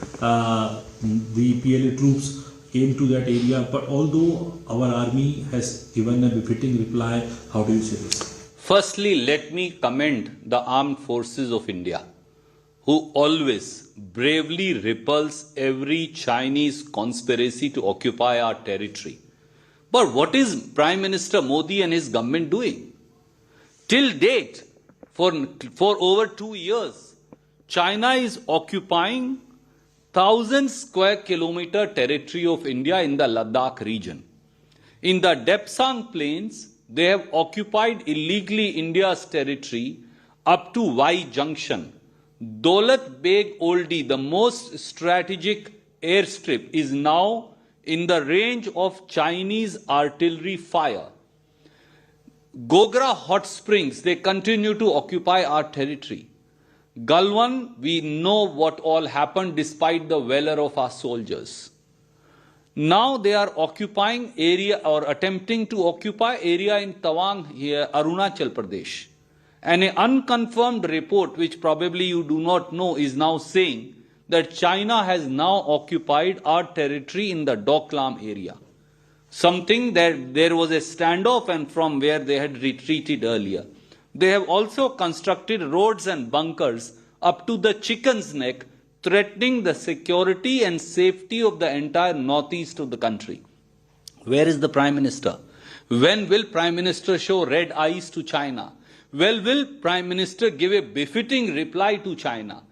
The PLA troops came to that area. But although our army has given a befitting reply, how do you say this? Firstly, let me commend the armed forces of India, who always bravely repulse every Chinese conspiracy to occupy our territory. But what is Prime Minister Modi and his government doing? Till date, for over 2 years, China is occupying 1,000 square kilometer territory of India in the Ladakh region. In the Depsang Plains, they have occupied illegally India's territory up to Y Junction. Daulat Beg Oldie, the most strategic airstrip, is now in the range of Chinese artillery fire. Gogra hot springs, they continue to occupy our territory. Galwan, we know what all happened despite the valor of our soldiers. Now they are occupying area or attempting to occupy area in Tawang here, Arunachal Pradesh. And an unconfirmed report, which probably you do not know, is now saying that China has now occupied our territory in the Doklam area. Something that there was a standoff and from where they had retreated earlier. They have also constructed roads and bunkers up to the Chicken's Neck, threatening the security and safety of the entire northeast of the country. Where is the Prime Minister? When will Prime Minister show red eyes to China? Well, will Prime Minister give a befitting reply to China?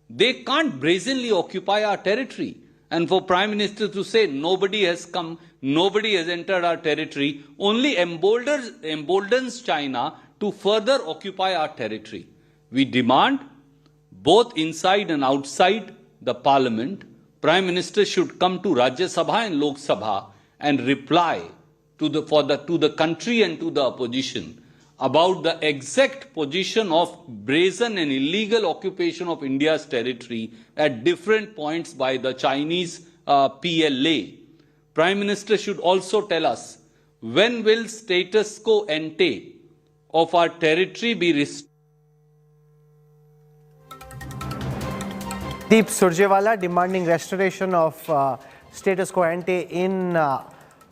They can't brazenly occupy our territory. And for Prime Minister to say nobody has come, nobody has entered our territory, only emboldens China to further occupy our territory. We demand, both inside and outside the parliament, Prime Minister should come to Rajya Sabha and Lok Sabha and reply to the country and to the opposition about the exact position of brazen and illegal occupation of India's territory at different points by the Chinese PLA. Prime Minister should also tell us when will status quo ante of our territory be restored. Deep Surjewala demanding restoration of status quo ante in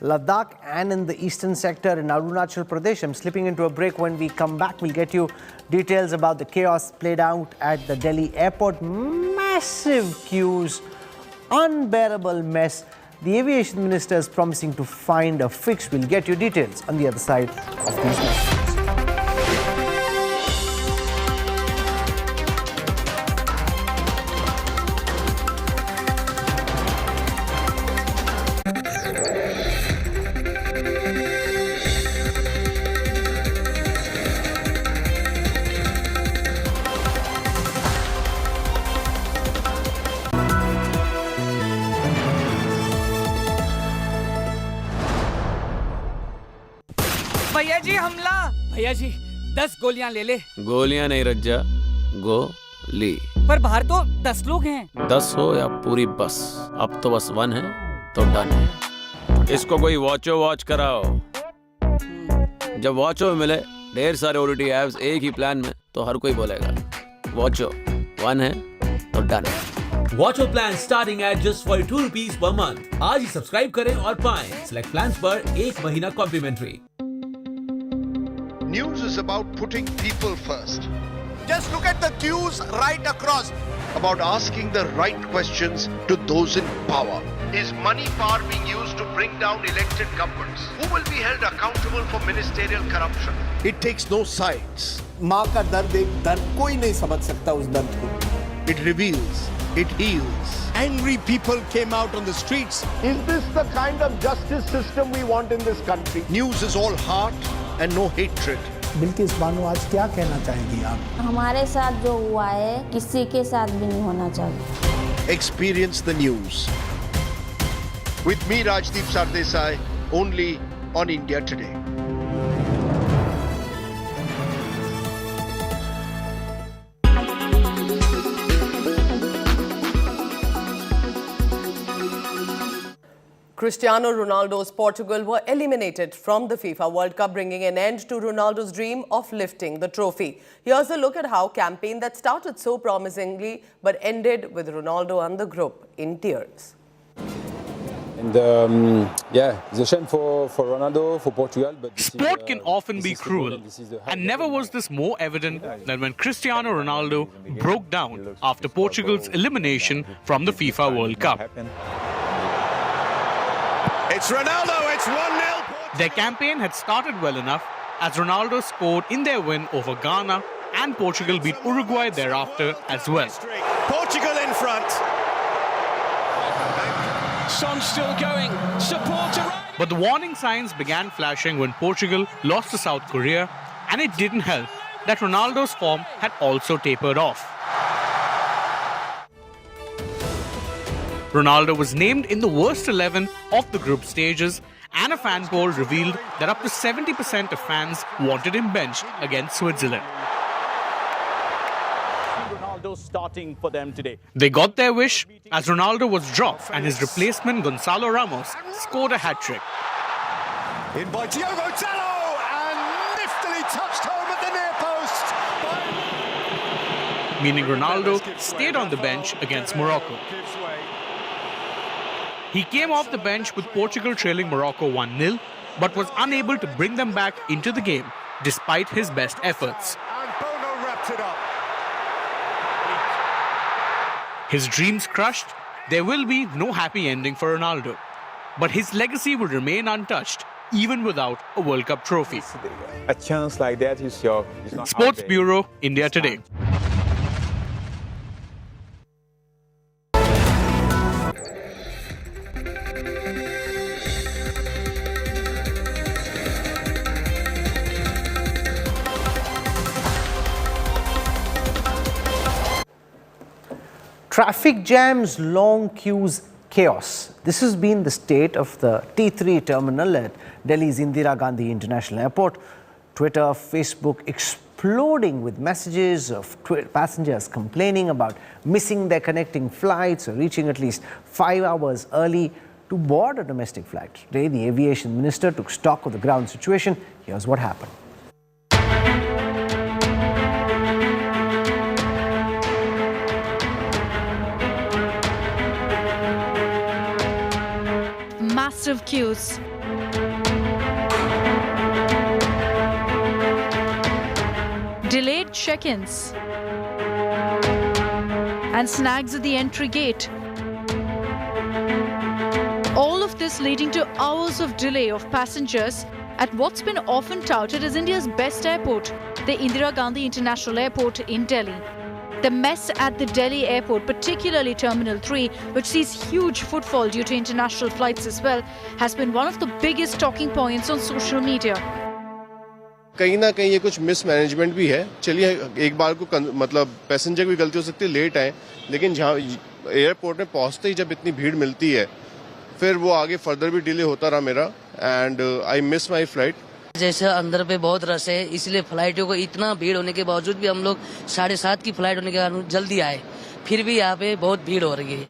Ladakh and in the eastern sector in Arunachal Pradesh. I'm slipping into a break. When we come back, we'll get you details about the chaos played out at the Delhi airport. Massive queues, unbearable mess. The aviation minister is promising to find a fix. We'll get you details on the other side of these messages. भैया जी हमला। भैया जी 10 गोलियां ले ले। गोलियां नहीं रज्जा, गोली। पर बाहर तो 10 लोग हैं। 10 हो या पूरी बस, अब तो बस 1 है तो डन है। इसको कोई वॉच कराओ। जब वॉचो मिले ढेर सारे ओटीटी ऐप्स एक ही प्लान में तो हर कोई बोलेगा वॉचो 1 है तो डन है। Watcho plan starting at just 42 rupees per month. आज ही सब्सक्राइब करें और पाएं सिलेक्ट प्लान्स पर 1 महीना complementary. News is about putting people first. Just look at the queues right across. About asking the right questions to those in power. Is money power being used to bring down elected governments? Who will be held accountable for ministerial corruption? It takes no sides. माँ का दर्द एक दर्द कोई नहीं समझ सकता उस दर्द को. It reveals. It heals. Angry people came out on the streets. Is this the kind of justice system we want in this country? News is all heart and no hatred. Bilkis Bano आज क्या कहना चाहेंगी आप? हमारे साथ जो हुआ है किसी के साथ भी नहीं होना चाहिए. Experience the news. With me Rajdeep Sardesai, only on India Today. Cristiano Ronaldo's Portugal were eliminated from the FIFA World Cup, bringing an end to Ronaldo's dream of lifting the trophy. Here's a look at how a campaign that started so promisingly but ended with Ronaldo and the group in tears. And yeah, it's a shame for Ronaldo, for Portugal. But sport can often be cruel, and never was this more evident than when Cristiano Ronaldo broke down after Portugal's elimination from the FIFA World Cup. It's Ronaldo, it's 1-0. Their campaign had started well enough as Ronaldo scored in their win over Ghana, and Portugal beat Uruguay thereafter as well. Portugal in front. Son still going, support arrived. But the warning signs began flashing when Portugal lost to South Korea, and it didn't help that Ronaldo's form had also tapered off. Ronaldo was named in the worst 11 of the group stages, and a fan poll revealed that up to 70% of fans wanted him benched against Switzerland. Ronaldo starting for them today. They got their wish as Ronaldo was dropped and his replacement Gonzalo Ramos scored a hat-trick. In by Diogo Dalot and niftily touched home at the near post. Meaning Ronaldo stayed on the bench against Morocco. He came off the bench with Portugal trailing Morocco 1-0, but was unable to bring them back into the game despite his best efforts. And Bono wrapped it up. His dreams crushed, there will be no happy ending for Ronaldo. But his legacy will remain untouched, even without a World Cup trophy. A chance like that is your... Sports Bureau, India Today. Traffic jams, long queues, chaos. This has been the state of the T3 terminal at Delhi's Indira Gandhi International Airport. Twitter, Facebook exploding with messages of passengers complaining about missing their connecting flights or reaching at least 5 hours early to board a domestic flight. Today, the aviation minister took stock of the ground situation. Here's what happened. Massive queues. Delayed check-ins. And snags at the entry gate. All of this leading to hours of delay of passengers at what's been often touted as India's best airport, the Indira Gandhi International Airport in Delhi. The mess at the Delhi airport, particularly Terminal 3, which sees huge footfall due to international flights as well, has been one of the biggest talking points on social media. कहीं ना कहीं ये कुछ mismanagement भी है। चलिए एक बार को मतलब पैसेंजर की गलती हो सकती है, लेट आए, लेकिन जहाँ एयरपोर्ट में पहुँचते ही जब इतनी भीड़ मिलती है, फिर वो आगे फर्दर भी डिले होता रहा मेरा, and I miss my flight. जैसे अंदर पे बहुत रश है, इसलिए फ्लाइटों को इतना भीड़ होने के बावजूद भी हम लोग 7:30 की फ्लाइट होने के कारण जल्दी आए, फिर भी यहाँ पे बहुत भीड़ हो रही है।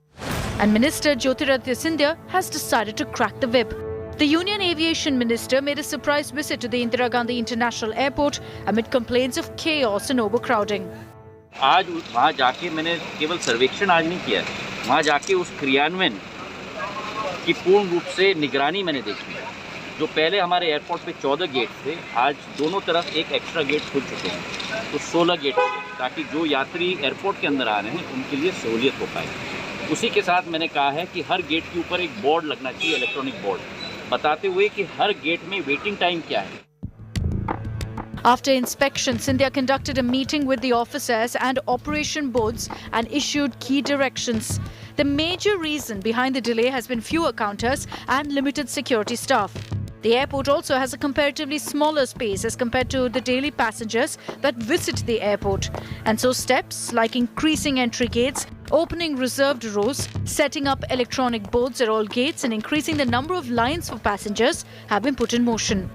And Minister Jyotiraditya Scindia has decided to crack the whip. The Union Aviation Minister made a surprise visit to the Indira Gandhi International Airport amid complaints of chaos and overcrowding. आज वहाँ जाके मैंने केवल सर्वेक्षण आज नहीं किया, वहाँ जाके उस क्रियान्वयन की पूर्ण रूप से निगरानी मैंने देखी। जो पहले हमारे एयरपोर्ट पे 14 गेट थे, आज दोनों तरफ एक एक्स्ट्रा गेट खुल चुके हैं, तो 16 गेट हो गए, ताकि जो यात्री एयरपोर्ट के अंदर आ रहे हैं उनके लिए सहूलियत हो पाए। उसी के साथ मैंने कहा है कि हर गेट के ऊपर एक बोर्ड लगना चाहिए, इलेक्ट्रॉनिक बोर्ड, बताते हुए कि हर गेट में वेटिंग टाइम क्या है। After inspection, Scindia conducted a meeting with the officers and operation boards and issued key directions. The major reason behind the delay has been fewer counters and limited security staff. The airport also has a comparatively smaller space as compared to the daily passengers that visit the airport. And so steps like increasing entry gates, opening reserved rows, setting up electronic boards at all gates and increasing the number of lines for passengers have been put in motion.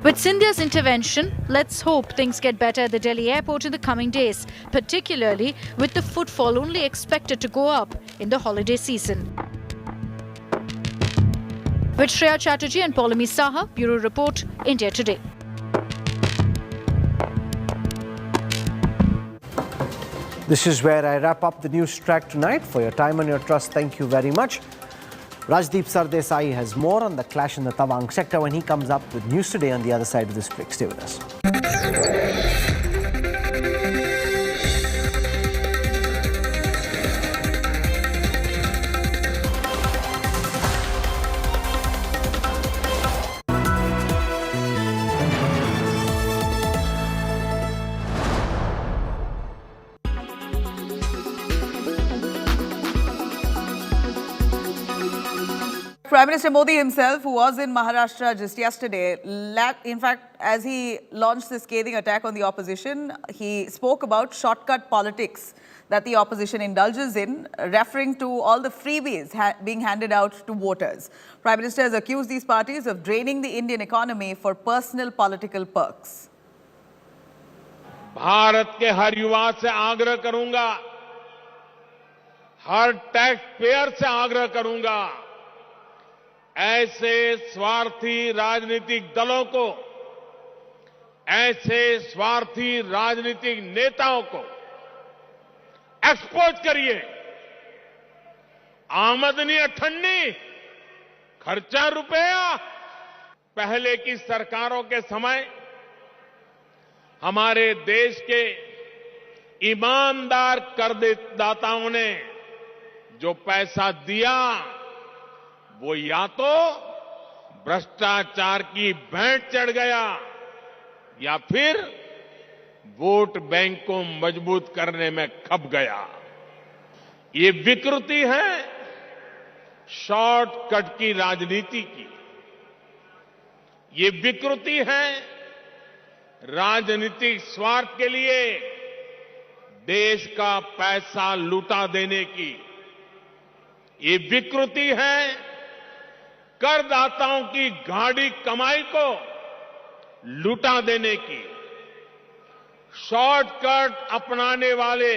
With Scindia's intervention, let's hope things get better at the Delhi airport in the coming days, particularly with the footfall only expected to go up in the holiday season. With Shreya Chatterjee and Paulami Saha, Bureau Report, India Today. This is where I wrap up the Newstrack tonight. For your time and your trust, thank you very much. Rajdeep Sardesai has more on the clash in the Tawang sector when he comes up with news today on the other side of this break. Stay with us. Prime Minister Modi himself, who was in Maharashtra just yesterday, in fact, as he launched this scathing attack on the opposition, he spoke about shortcut politics. that the opposition indulges in, referring to all the freebies being handed out to voters. Prime Minister has accused these parties of draining the Indian economy for personal political perks. Bharat के हर युवा से आग्रह करूंगा, हर tax payer से आग्रह करूंगा, ऐसे स्वार्थी राजनीतिक दलों को, ऐसे स्वार्थी राजनीतिक नेताओं को एक्सपोज करिए। आमदनी अठन्नी, खर्चा रुपया। पहले की सरकारों के समय हमारे देश के ईमानदार करदाताओं ने जो पैसा दिया, वो या तो भ्रष्टाचार की भेंट चढ़ गया या फिर वोट बैंक को मजबूत करने में खप गया। ये विकृति है शॉर्टकट की राजनीति की। ये विकृति है राजनीतिक स्वार्थ के लिए देश का पैसा लुटा देने की। ये विकृति है करदाताओं की गाढ़ी कमाई को लुटा देने की। शॉर्टकट अपनाने वाले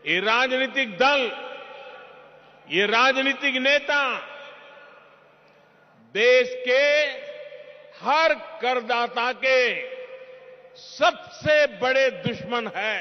ये राजनीतिक दल, ये राजनीतिक नेता देश के हर करदाता के सबसे बड़े दुश्मन है।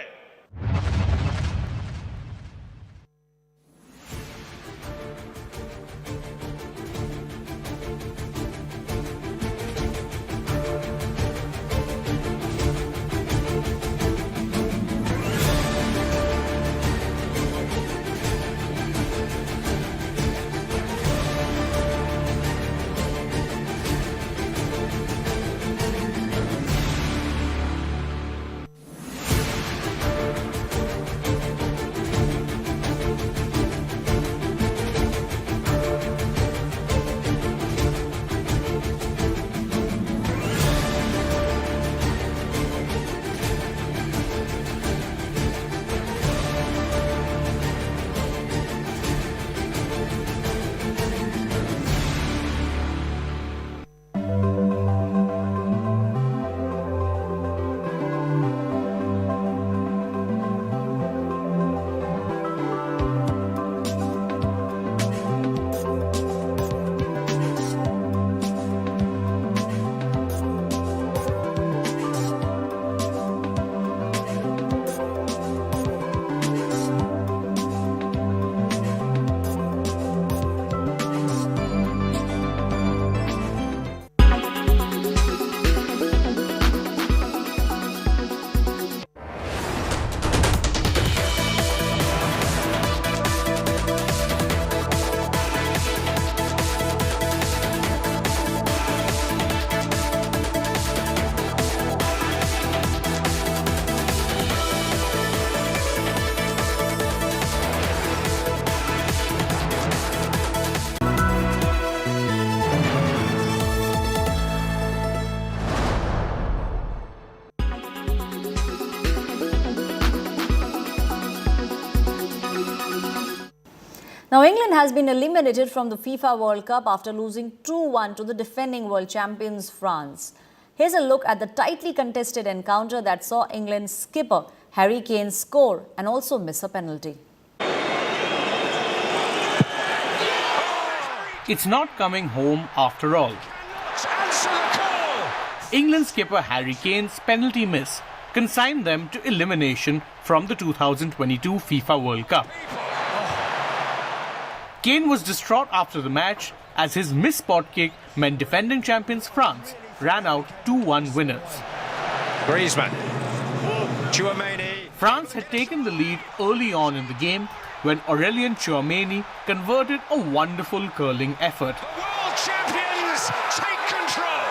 Now, England has been eliminated from the FIFA World Cup after losing 2-1 to the defending world champions France. Here's a look at the tightly contested encounter that saw England's skipper Harry Kane score and also miss a penalty. It's not coming home after all. England skipper Harry Kane's penalty miss consigned them to elimination from the 2022 FIFA World Cup. Kane was distraught after the match as his missed spot kick meant defending champions France ran out 2-1 winners. Griezmann. France had taken the lead early on in the game when Aurelien Tchouameni converted a wonderful curling effort. World champions take control.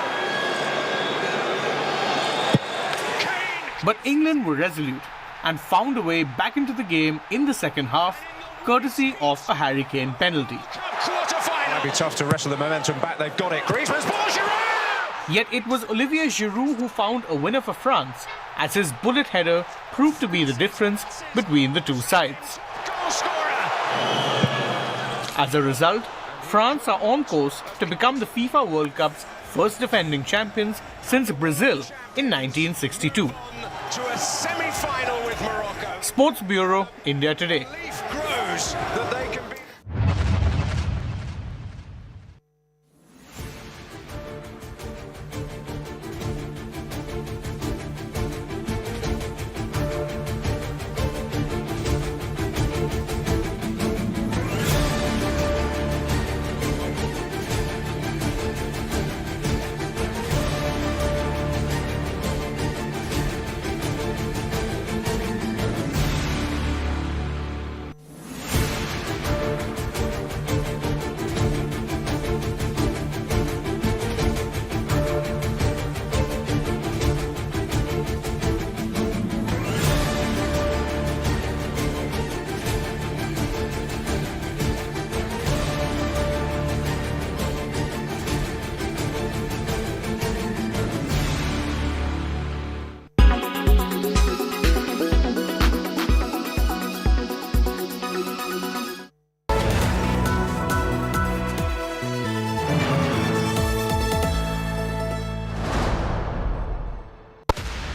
But England were resolute and found a way back into the game in the second half, courtesy of a Harry Kane penalty. Quarter-final. It'll be tough to wrestle the momentum back. They've got it. Griezmann's ball, Giroud! Yet it was Olivier Giroud who found a winner for France, as his bullet header proved to be the difference between the two sides. As a result, France are on course to become the FIFA World Cup's first defending champions since Brazil in 1962. To a semi-final with Morocco. Sports Bureau, India Today. Belief grows that they can be.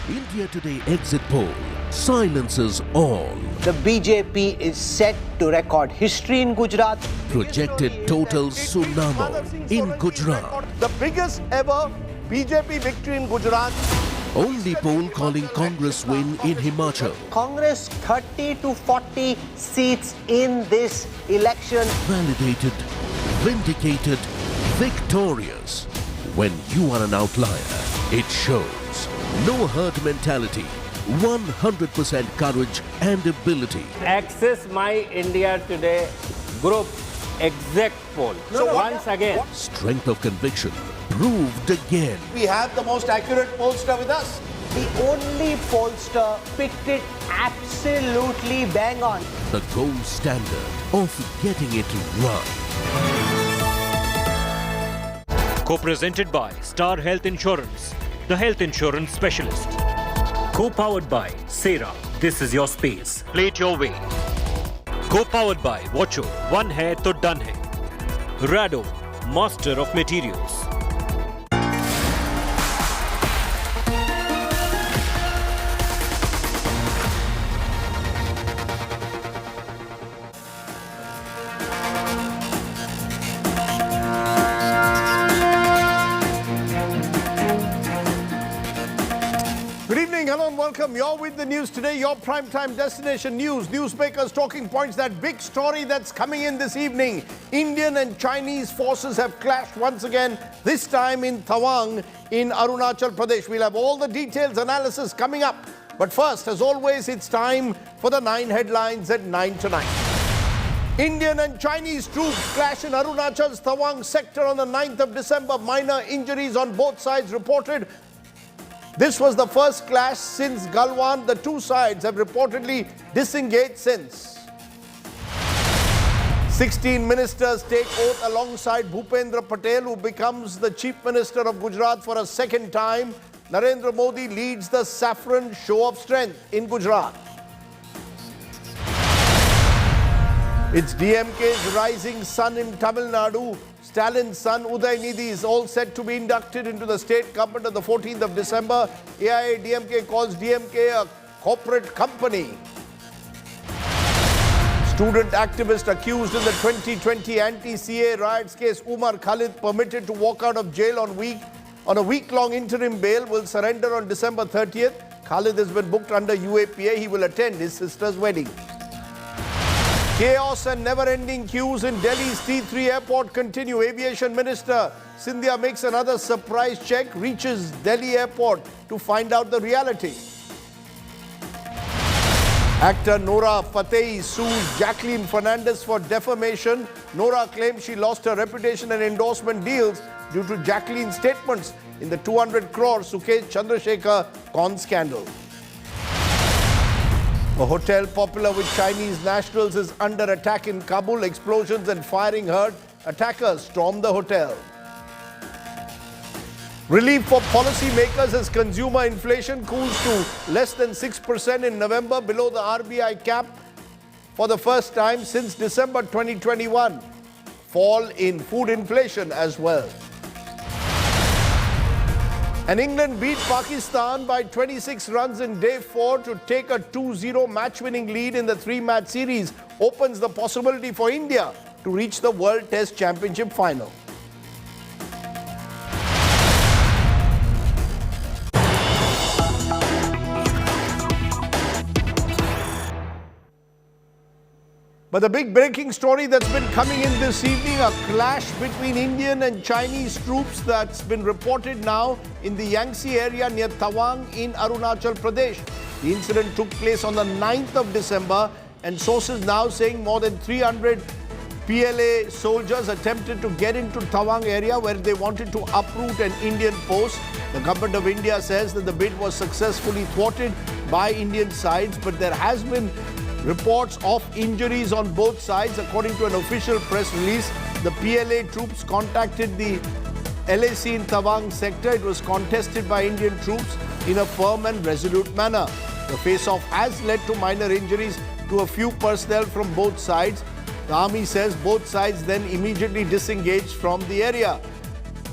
India Today exit poll silences all. The BJP is set to record history in Gujarat. Projected total tsunami in Gujarat. The biggest ever BJP victory in Gujarat. Only poll calling Congress win in Himachal. Congress 30 to 40 seats in this election. Validated, vindicated, victorious. When you are an outlier, it shows. No herd mentality, 100% courage and ability. Access My India Today group exec poll. Once again. Strength of conviction proved again. We have the most accurate pollster with us. The only pollster picked it absolutely bang on. The gold standard of getting it right. Co-presented by Star Health Insurance, the health insurance specialist. Co-powered by Sera, this is your space. Play it your way. Co-powered by Watcho, one hai to done hai. Rado, master of materials. Hello and welcome. You're with the news today, your primetime destination news. Newsmakers talking points, that big story that's coming in this evening. Indian and Chinese forces have clashed once again, this time in Tawang in Arunachal Pradesh. We'll have all the details, analysis coming up. But first, as always, it's time for the 9 headlines at 9 tonight. Indian and Chinese troops clash in Arunachal's Tawang sector on the 9th of December. Minor injuries on both sides reported. This was the first clash since Galwan. The two sides have reportedly disengaged since. 16 ministers take oath alongside Bhupendra Patel, who becomes the Chief Minister of Gujarat for a second time. Narendra Modi leads the saffron show of strength in Gujarat. It's DMK's rising sun in Tamil Nadu. Stalin's son Udaynidhi is all set to be inducted into the state government on the 14th of December. AIA-DMK calls DMK a corporate company. Student activist accused in the 2020 anti-CA riots case, Umar Khalid, permitted to walk out of jail on a week-long interim bail, will surrender on December 30th. Khalid has been booked under UAPA. He will attend his sister's wedding. Chaos and never-ending queues in Delhi's T3 airport continue. Aviation Minister Sindhia makes another surprise check, reaches Delhi airport to find out the reality. Actor Nora Fatehi sues Jacqueline Fernandez for defamation. Nora claims she lost her reputation and endorsement deals due to Jacqueline's statements in the 200 crore Sukesh Chandrasekhar con scandal. A hotel popular with Chinese nationals is under attack in Kabul. Explosions and firing heard. Attackers stormed the hotel. Relief for policymakers as consumer inflation cools to less than 6% in November, below the RBI cap for the first time since December 2021. Fall in food inflation as well. And England beat Pakistan by 26 runs in day 4 to take a 2-0 match-winning lead in the 3-match series. Opens the possibility for India to reach the World Test Championship final. But the big breaking story that's been coming in this evening, a clash between Indian and Chinese troops that's been reported now in the Yangtze area near Tawang in Arunachal Pradesh. The incident took place on the 9th of December, and sources now saying more than 300 PLA soldiers attempted to get into Tawang area where they wanted to uproot an Indian post. The government of India says that the bid was successfully thwarted by Indian sides, but there has been reports of injuries on both sides. According to an official press release, the PLA troops contacted the LAC in Tawang sector. It was contested by Indian troops in a firm and resolute manner. The face-off has led to minor injuries to a few personnel from both sides. The army says both sides then immediately disengaged from the area.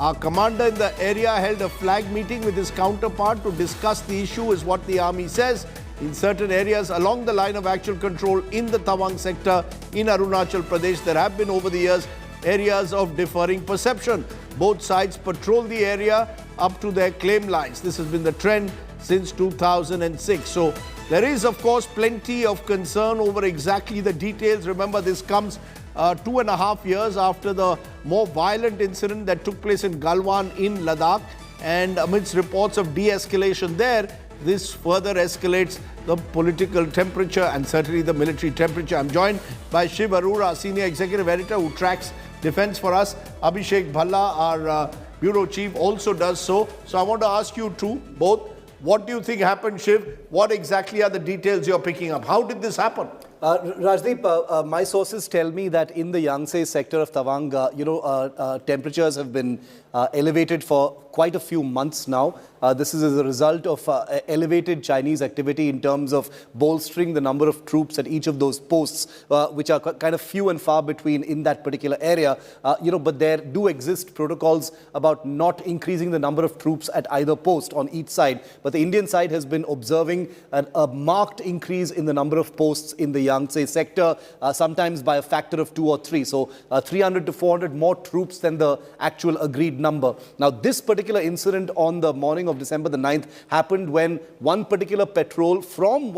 Our commander in the area held a flag meeting with his counterpart to discuss the issue, is what the army says. In certain areas along the line of actual control in the Tawang sector in Arunachal Pradesh, there have been over the years areas of differing perception. Both sides patrol the area up to their claim lines. This has been the trend since 2006. So there is, of course, plenty of concern over exactly the details. Remember, this comes 2.5 years after the more violent incident that took place in Galwan in Ladakh. And amidst reports of de-escalation there, this further escalates the political temperature and certainly the military temperature. I'm joined by Shiv Arora, Senior Executive Editor who tracks defense for us. Abhishek Bhalla, our Bureau Chief, also does so. So I want to ask you two, both, what do you think happened, Shiv? What exactly are the details you're picking up? How did this happen? Rajdeep, my sources tell me that in the Yangtze sector of Tawang, temperatures have been elevated for quite a few months now. This is as a result of elevated Chinese activity in terms of bolstering the number of troops at each of those posts, which are kind of few and far between in that particular area. But there do exist protocols about not increasing the number of troops at either post on each side. But the Indian side has been observing a marked increase in the number of posts in the Yangtze sector, sometimes by a factor of 2 or 3. So 300 to 400 more troops than the actual agreed number. Now, this particular incident on the morning of December the 9th happened when one particular patrol from